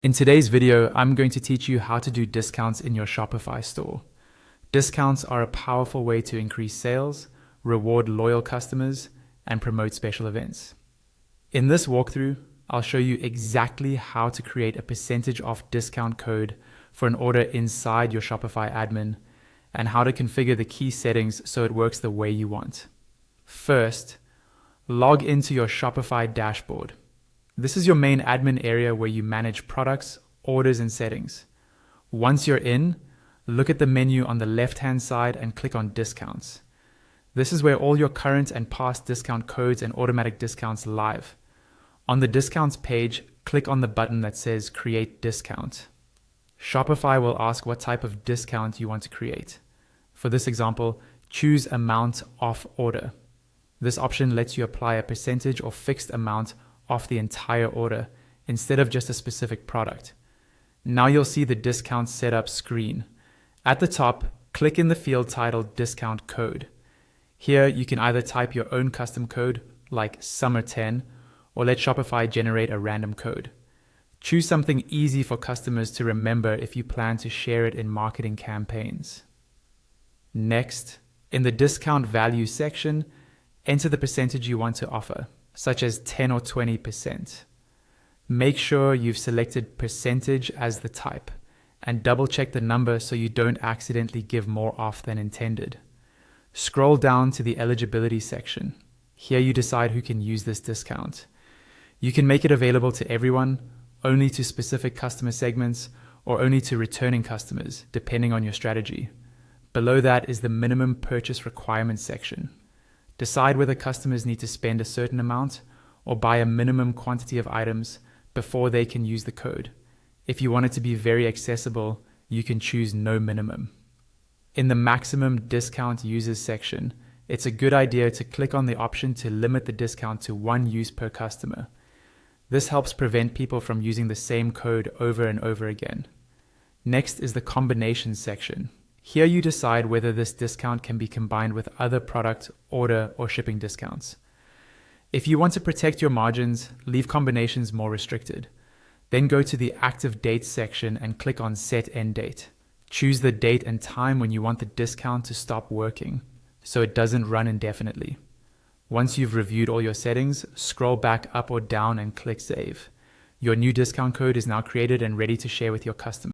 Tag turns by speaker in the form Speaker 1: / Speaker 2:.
Speaker 1: In today's video, I'm going to teach you how to do discounts in your Shopify store. Discounts are a powerful way to increase sales, reward loyal customers, and promote special events. In this walkthrough, I'll show you exactly how to create a percentage off discount code for an order inside your Shopify admin, and how to configure the key settings so it works the way you want. First, log into your Shopify dashboard. This is your main admin area where you manage products, orders, and settings. Once you're in, look at the menu on the left-hand side and click on Discounts. This is where all your current and past discount codes and automatic discounts live. On the Discounts page, click on the button that says Create Discount. Shopify will ask what type of discount you want to create. For this example, choose Amount Off Order. This option lets you apply a percentage or fixed amount off the entire order instead of just a specific product. Now you'll see the discount setup screen. At the top, click in the field titled Discount Code. Here you can either type your own custom code like Summer10 or let Shopify generate a random code. Choose something easy for customers to remember if you plan to share it in marketing campaigns. Next, in the discount value section, enter the percentage you want to offer, such as 10 or 20%. Make sure you've selected percentage as the type and double check the number so you don't accidentally give more off than intended. Scroll down to the eligibility section. Here you decide who can use this discount. You can make it available to everyone, only to specific customer segments, or only to returning customers, depending on your strategy. Below that is the minimum purchase requirements section. Decide whether customers need to spend a certain amount or buy a minimum quantity of items before they can use the code. If you want it to be very accessible, you can choose no minimum. In the maximum discount users section, it's a good idea to click on the option to limit the discount to one use per customer. This helps prevent people from using the same code over and over again. Next is the combinations section. Here you decide whether this discount can be combined with other product, order, or shipping discounts. If you want to protect your margins, leave combinations more restricted. Then go to the active dates section and click on Set End Date. Choose the date and time when you want the discount to stop working, so it doesn't run indefinitely. Once you've reviewed all your settings, scroll back up or down and click Save. Your new discount code is now created and ready to share with your customers.